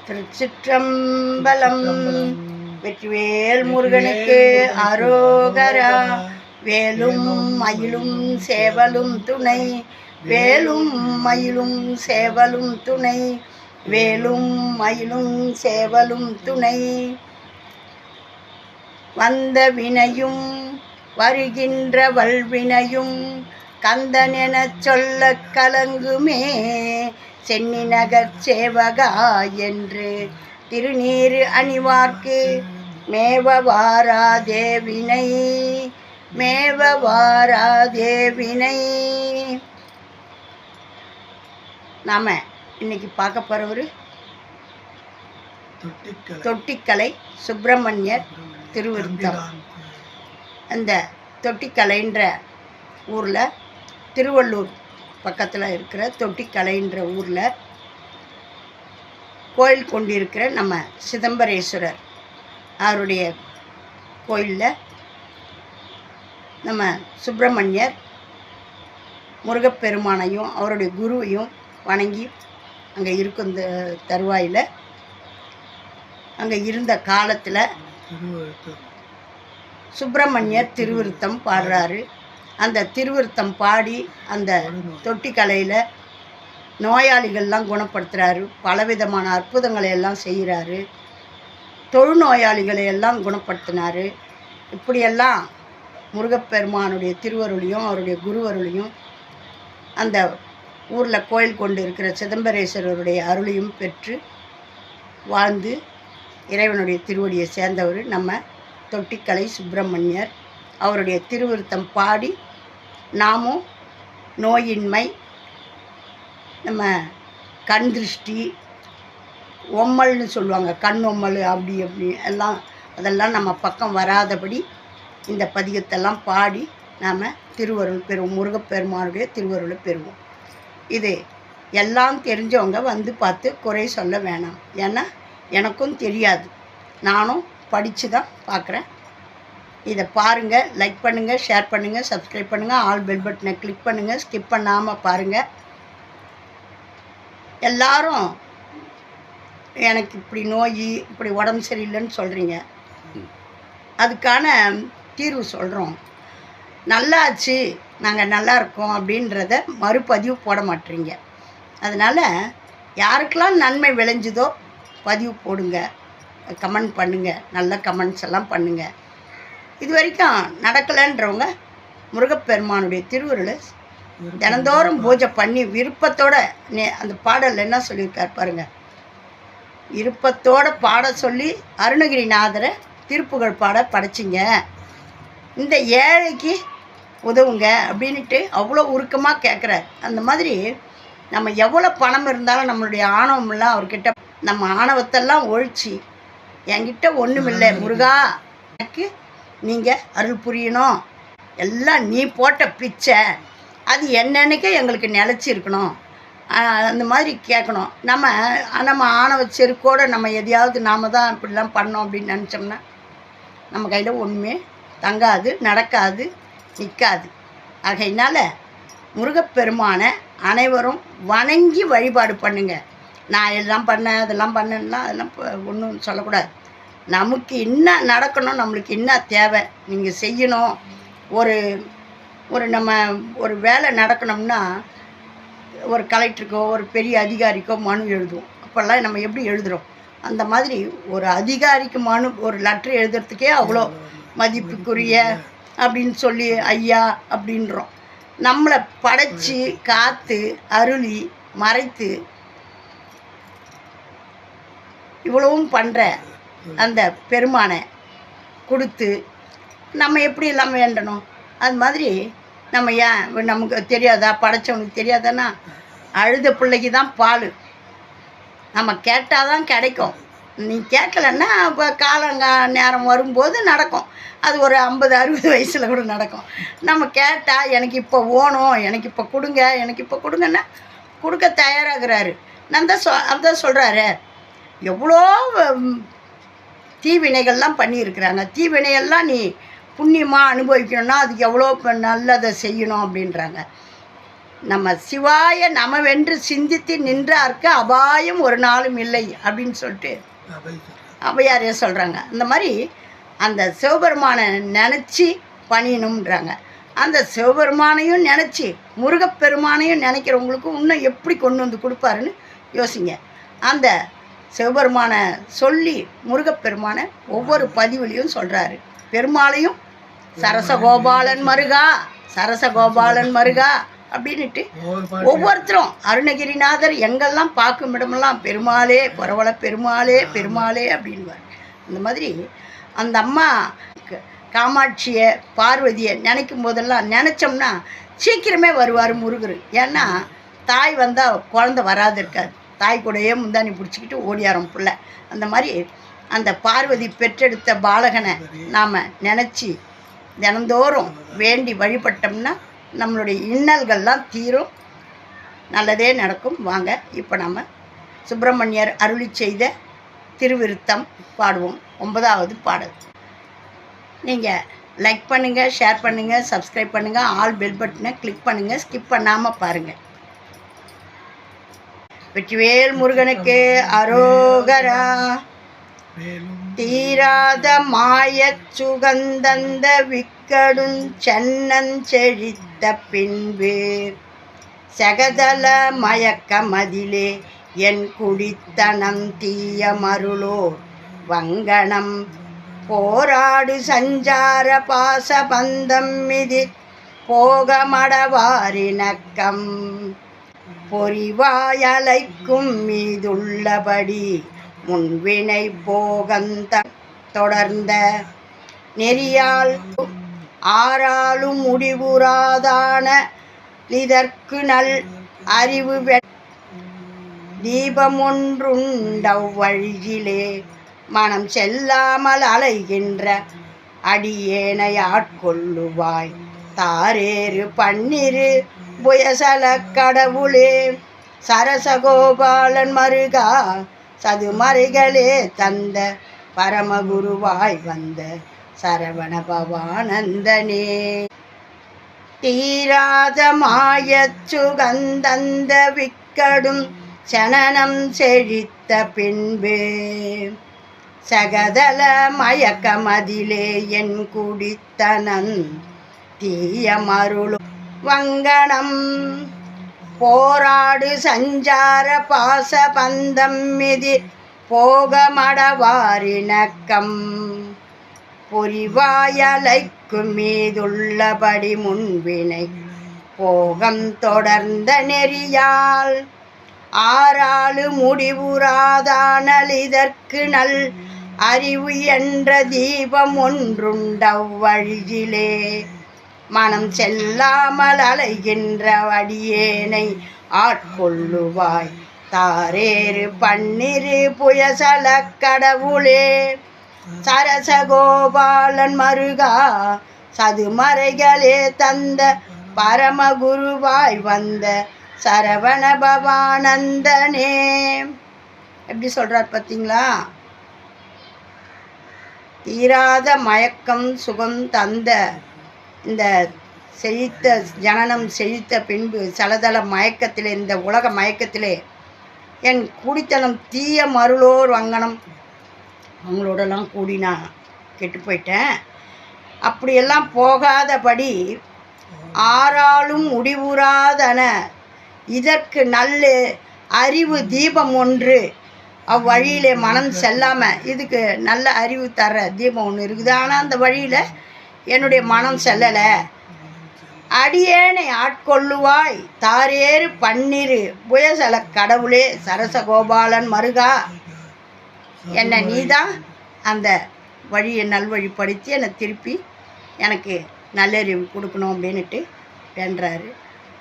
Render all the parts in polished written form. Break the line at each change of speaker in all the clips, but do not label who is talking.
திருச்சிற்றம்பலம். வெற்றிவேல் முருகனுக்கு அரோகரா. வேலும் மயிலும் சேவலும் துணை, வேலும் மயிலும் சேவலும் துணை, வேலும் மயிலும் சேவலும் துணை. வந்த வினையும் வருகின்ற வல்வினையும் கந்தன் எனச் சொல்ல கலங்குமே, சென்னி நகர் சேவகா என்று திருநீர் அணிவார்க்கு மேவ வாராதேவினை, மேவ வாராதேவினை. நாம இன்னைக்கு பார்க்க போறவர் தொட்டிக்கலை சுப்பிரமணியர் திருவிருத்தம். அந்த தொட்டிக்கலைன்ற ஊரில், திருவள்ளூர் பக்கத்தில் இருக்கிற தொட்டிக்கலைன்ற ஊரில் கோயில் கொண்டிருக்கிற நம்ம சிதம்பரேஸ்வரர் அவருடைய கோயிலில் நம்ம சுப்பிரமணியர் முருகப்பெருமானையும் அவருடைய குருவையும் வணங்கி அங்கே இருக்கும் இந்த தருவாயில், அங்கே இருந்த காலத்தில் சுப்பிரமணியர் திருவிருத்தம் பாடுறாரு. அந்த திருவிருத்தம் பாடி அந்த தொட்டிக்கலையில் நோயாளிகள்லாம் குணப்படுத்துகிறாரு. பலவிதமான அற்புதங்களை எல்லாம் செய்கிறாரு. தொழுநோயாளிகளை எல்லாம் குணப்படுத்தினார். இப்படியெல்லாம் முருகப்பெருமானுடைய திருவருளையும் அவருடைய குருவருளையும் அந்த ஊரில் கோயில் கொண்டு இருக்கிற சிதம்பரேஸ்வரருடைய அருளையும் பெற்று வாழ்ந்து இறைவனுடைய திருவடியை சேர்ந்தவர் நம்ம தொட்டிக்கலை சுப்பிரமணியர். அவருடைய திருவிருத்தம் பாடி நாமும் நோயின்மை, நம்ம கண் திருஷ்டி, ஒம்மல்னு சொல்லுவாங்க, கண் ஒம்மல், அப்படி எல்லாம் அதெல்லாம் நம்ம பக்கம் வராதபடி இந்த பதிகத்தெல்லாம் பாடி நாம் திருவருள் பெறுவோம், முருகப்பெருமானுடைய திருவருளை பெறுவோம். இது எல்லாம் தெரிஞ்சவங்க வந்து பார்த்து குறை சொல்ல வேணாம். ஏன்னா எனக்கும் தெரியாது, நானும் படித்து தான் பார்க்குறேன். இதை பாருங்கள், லைக் பண்ணுங்கள், ஷேர் பண்ணுங்கள், சப்ஸ்கிரைப் பண்ணுங்கள், ஆல் பெல் பட்டனை கிளிக் பண்ணுங்கள், ஸ்கிப் பண்ணாமல் பாருங்கள். எல்லாரும் எனக்கு இப்படி நோய், இப்படி உடம்பு சரியில்லைன்னு சொல்கிறீங்க, அதுக்கான தீர்வு சொல்கிறோம். நல்லாச்சு, நாங்கள் நல்லா இருக்கோம் அப்படின்றத மறுபதிவு போட மாட்டீங்க. அதனால் யாருக்கெல்லாம் நன்மை விளைஞ்சுதோ பதிவு போடுங்க, கமெண்ட் பண்ணுங்கள், நல்ல கமெண்ட்ஸ் எல்லாம் பண்ணுங்கள். இது வரைக்கும் நடக்கலைன்றவங்க முருகப்பெருமானுடைய திருவருளை தினந்தோறும் பூஜை பண்ணி விருப்பத்தோட அந்த பாடல் என்ன சொல்லியிருக்கார் பாருங்கள். விருப்பத்தோடு பாட சொல்லி அருணகிரிநாதரை திருப்புகழ் பாட படைச்சிங்க, இந்த ஏழைக்கு உதவுங்க அப்படின்ட்டு அவ்வளோ உருக்கமாக கேட்குறார். அந்த மாதிரி நம்ம எவ்வளோ பணம் இருந்தாலும் நம்மளுடைய ஆணவமெல்லாம் அவர்கிட்ட, நம்ம ஆணவத்தெல்லாம் ஒழிச்சு என்கிட்ட ஒன்றுமில்லை முருகா, எனக்கு நீங்கள் அருள் புரியணும், எல்லாம் நீ போட்ட பிச்சை, அது என்னன்னைக்கே எங்களுக்கு நிலச்சிருக்கணும், அந்த மாதிரி கேட்கணும். நம்ம ஆணவ செருக்கோடு நம்ம எதையாவது நாம் தான் இப்படிலாம் பண்ணோம் அப்படின்னு நினச்சோம்னா நம்ம கையில் ஒன்றுமே தங்காது, நடக்காது, நிற்காது. ஆகையினால் முருகப்பெருமானை அனைவரும் வணங்கி வழிபாடு பண்ணுங்க. நான் எல்லாம் பண்ணேன், அதெல்லாம் பண்ணேன்னா அதெல்லாம் ஒன்றும் சொல்லக்கூடாது. நமக்கு என்ன நடக்கணும், நம்மளுக்கு என்ன தேவை, நீங்கள் செய்யணும். நம்ம ஒரு வேலை நடக்கணும்னா ஒரு கலெக்டருக்கோ ஒரு பெரிய அதிகாரிக்கோ மனு எழுதுவோம். அப்போல்லாம் நம்ம எப்படி எழுதுகிறோம், அந்த மாதிரி ஒரு அதிகாரிக்கு மனு, ஒரு லெட்ரு எழுதுறதுக்கே அவ்வளோ மதிப்புக்குரிய அப்படின்னு சொல்லி ஐயா அப்படின்றோம். நம்மளை படைச்சி காத்து அருளி மறைத்து இவ்வளவும் பண்ணுற அந்த பெருமானை கொடுத்து நம்ம எப்படி எல்லாம் வேண்டணும். அது மாதிரி நம்ம ஏன் நமக்கு தெரியாதா, படைச்சவனுக்கு தெரியாதானா? அழுத பிள்ளைக்கு தான் பால், நம்ம கேட்டால் தான் கிடைக்கும். நீ கேட்கலன்னா இப்போ நேரம் வரும்போது நடக்கும். அது ஒரு 50-60 வயசில் கூட நடக்கும். நம்ம கேட்டால் எனக்கு இப்போ ஓணும், எனக்கு இப்போ கொடுங்க, எனக்கு இப்போ கொடுங்கன்னா கொடுக்க தயாராகிறாரு. அதான் சொல்கிறாரு, எவ்வளோ தீவினைகள்லாம் பண்ணியிருக்கிறாங்க. தீவினையெல்லாம் நீ புண்ணியமாக அனுபவிக்கணும்னா அதுக்கு எவ்வளோ நல்லதை செய்யணும் அப்படின்றாங்க. நம்ம சிவாய நமவென்று சிந்தித்து நின்றார்க்கு அபாயம் ஒரு நாளும் இல்லை அப்படின்னு சொல்லிட்டு அவையாரே சொல்கிறாங்க. அந்த மாதிரி அந்த சிவபெருமானை நினச்சி பணியணுன்றாங்க. அந்த சிவபெருமானையும் நினச்சி முருகப்பெருமானையும் நினைக்கிறவங்களுக்கு இன்னும் எப்படி கொண்டு வந்து கொடுப்பாருன்னு யோசிங்க. அந்த சிவபெருமானை சொல்லி முருகப்பெருமானை ஒவ்வொரு பதிவுலையும் சொல்கிறாரு. பெருமாளையும் சரசகோபாலன் மருகா, சரசகோபாலன் மருகா அப்படின்ட்டு ஒவ்வொருத்தரும் அருணகிரிநாதர் எங்கெல்லாம் பார்க்கும் இடமெல்லாம் பெருமாளே பரவல பெருமாளே பெருமாளே அப்படின்வார். அந்த மாதிரி அந்த அம்மா காமாட்சியை பார்வதியை நினைக்கும் போதெல்லாம் நினச்சோம்னா சீக்கிரமே வருவார் முருகர். ஏன்னா தாய் வந்தால் குழந்த வராது இருக்காது. தாய் கூடையே முந்தானி பிடிச்சிக்கிட்டு ஓடியாரோம் பிள்ளை. அந்த மாதிரி அந்த பார்வதி பெற்றெடுத்த பாலகனை நாம் நினச்சி தினந்தோறும் வேண்டி வழிபட்டோம்னா நம்மளுடைய இன்னல்கள்லாம் தீரும், நல்லதே நடக்கும். வாங்க இப்போ நம்ம சுப்பிரமணியர் அருளி செய்த திருவிருத்தம் பாடுவோம். 9வது பாடல். நீங்கள் லைக் பண்ணுங்கள், ஷேர் பண்ணுங்கள், சப்ஸ்கிரைப் பண்ணுங்கள், ஆல் பெல் பட்டனை கிளிக் பண்ணுங்கள், ஸ்கிப் பண்ணாமல் பாருங்கள். வெற்றிவேல் முருகனுக்கு அரோகரா. தீராத மாயச் சுகந்தந்த விக்கடும் சென்னஞ்செழித்த பின்பு சகதல மயக்க மதிலே என் குடித்தனம் தீய மருளோர் வங்கணம் போராடு சஞ்சார பாச பந்தம் மிதி போகமடவாரினக்கம் பொறிவாயலைக்கும் மீதுள்ளபடி முன்வினை போகந்த தொடர்ந்த நெறியால் ஆறாலும் முடிவுறாதான இதற்கு நல் அறிவு தீபமொன்றுண்டவ்வழியிலே மனம் செல்லாமல் அலைகின்ற அடியேனை ஆட்கொள்ளுவாய் தாரேறு பன்னிரு புயசல கடவுளே சரசகோபாலன் மருகா சதுமறைகளே தந்த பரமகுருவாய் வந்த சரவண பவானந்தனே. தீராத மாயச்சுகந்தந்த விக்கடும் சனனம் செழித்த பின்பு சகதல மயக்கமதிலே என் குடித்தனன் தீய மருளு வங்கணம் போராடு சஞ்சார பாச பந்தம் மிதி போகமடவாரினக்கம் பொறிவாயலைக்கும் மீதுள்ளபடி முன்வினை போகம் தொடர்ந்த நெறியால் ஆறாளு முடிவுறாதானல் இதற்கு நல் அறிவு என்ற தீபம் ஒன்றுண்டவ்வழியிலே மனம் செல்லாமல் அலைகின்ற அடியேனை ஆட்கொள்ளுவாய் தாரேறு பன்னிரு புயசல கடவுளே சரசகோபாலன் மருகா சதுமறைகளே தந்த பரமகுருவாய் வந்த சரவண பவானந்தனே. எப்படி சொல்கிறார் பார்த்தீங்களா? தீராத மயக்கம் சுகம் தந்த இந்த செழித்த ஜனனம் செழித்த பின்பு சலதள மயக்கத்திலே, இந்த உலக மயக்கத்திலே என் குடித்தனம் தீய மருளோர் வங்கனம், அவங்களோடலாம் கூடி நான் கெட்டு போயிட்டேன். அப்படியெல்லாம் போகாதபடி ஆறாலும் முடிவுறாதன இதற்கு நல்ல அறிவு தீபம் ஒன்று அவ்வழியிலே மனம் செல்லாமல், இதுக்கு நல்ல அறிவு தர தீபம் ஒன்று இருக்குது, ஆனால் அந்த வழியில் என்னுடைய மனம் செல்லலை. அடியேனை ஆட்கொள்ளுவாய் தாரேறு பன்னிரு புயசல கடவுளே சரசகோபாலன் மருகா, என்னை நீதான் அந்த வழியை நல்வழிப்படுத்தி என்னை திருப்பி எனக்கு நல்லறிவு கொடுக்கணும் அப்படின்ட்டு வேண்டுறாரு.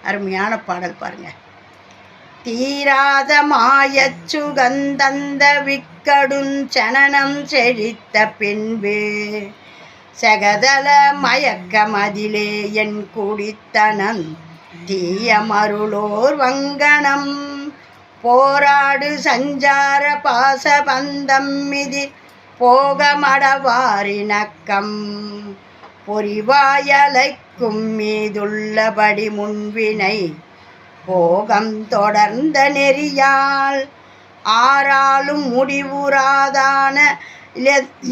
அருமையான பாடல் பாருங்க. தீராத மாயச்சுகந்தந்த விக்கடும் சனனம் செழித்த பின்பு சகதல மயக்க மதிலே என் குடித்தனம் தீய மருளோர் வங்கணம் போராடு சஞ்சார பாச பந்தம் மிதி போகமடவாரினக்கம் பொறிவாயலைக்கும் மீதுள்ளபடி முன்வினை போகம் தொடர்ந்த நெறியால் ஆறாலும் முடிவுறாதான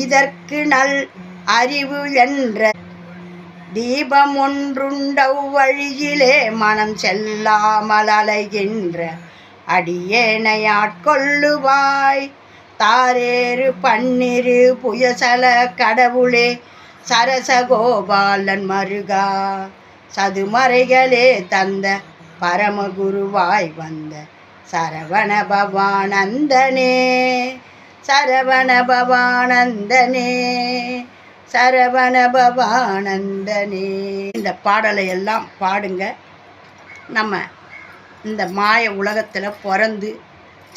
இதற்கு நல் அறிவு என்ற தீபம் ஒன்றுண்டவ் வழியிலே மனம் செல்லாமல் அலைகின்ற அடியேனை ஆட்கொள்ளுவாய். தாரேறு பன்னிரு புயசல கடவுளே சரசகோபாலன் மருகா, சதுமறைகளே தந்த பரமகுருவாய் வந்த சரவண பவானந்தனே, சரவண பவானந்தனே, சரவண பவானந்தனே. இந்த பாடலை எல்லாம் பாடுங்க. நம்ம இந்த மாய உலகத்தில் பிறந்து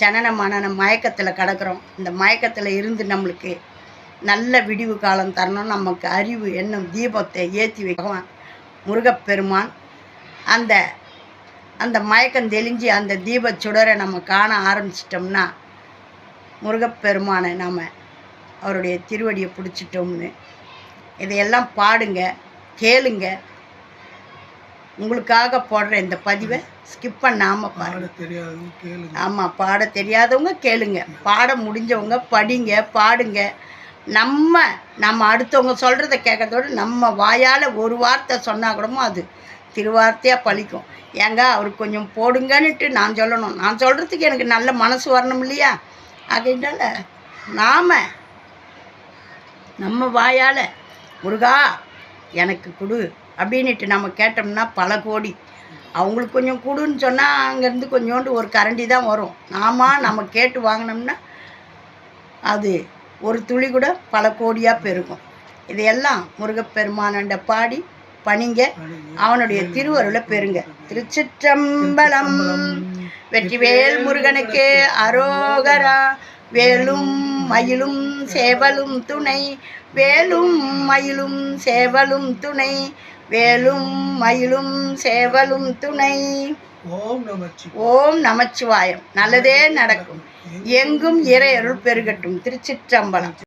ஜனன மனன மயக்கத்தில் கிடக்கிறோம். இந்த மயக்கத்தில் இருந்து நம்மளுக்கு நல்ல விடிவு காலம் தரணும். நமக்கு அறிவு என்னும் தீபத்தை ஏற்றி வைக்குவான் முருகப்பெருமான். அந்த அந்த மயக்கம் தெளிஞ்சு அந்த தீப சுடரை நம்ம காண ஆரம்பிச்சிட்டோம்னா முருகப்பெருமானை நாம் அவருடைய திருவடியை பிடிச்சிட்டோம்னு இதையெல்லாம் பாடுங்க, கேளுங்க. உங்களுக்காக போடுற இந்த பதிவை ஸ்கிப் பண்ணாமல் பாருங்க. ஆமாம், பாட தெரியாதவங்க கேளுங்க, பாட முடிஞ்சவங்க படிங்க, பாடுங்க. நம்ம அடுத்தவங்க சொல்கிறத கேட்கறதோடு நம்ம வாயால் ஒரு வார்த்தை சொன்னால் கூடமோ அது திருவார்த்தையாக பழிக்கும். ஏங்க அவருக்கு கொஞ்சம் போடுங்கன்னுட்டு நான் சொல்லணும். நான் சொல்கிறதுக்கு எனக்கு நல்ல மனசு வரணும் இல்லையா? ஆகையினால நம்ம வாயால் முருகா எனக்கு கொடு அப்படின்ட்டு நம்ம கேட்டோம்னா பல கோடி. அவங்களுக்கு கொஞ்சம் கொடுன்னு சொன்னால் அங்கேருந்து கொஞ்சோண்டு ஒரு கரண்டி தான் வரும். நம்ம கேட்டு வாங்கினோம்னா அது ஒரு துளி கூட பல கோடியாக பெருகும். இதையெல்லாம் முருகப்பெருமானண்ட பாடி பணிங்க, அவனுடைய திருவருளை பெறுங்க. திருச்சிற்றம்பலம். வெற்றிவேல் முருகனுக்கு அரோகரா. வேலும் மயிலும் சேவலும் துணை, வேலும் மயிலும் சேவலும் துணை, வேலும் மயிலும் சேவலும் துணை. ஓம் நமச்சிவாயம். நல்லதே நடக்கும். எங்கும் இறையருள் பெருகட்டும். திருச்சிற்றம்பலம்.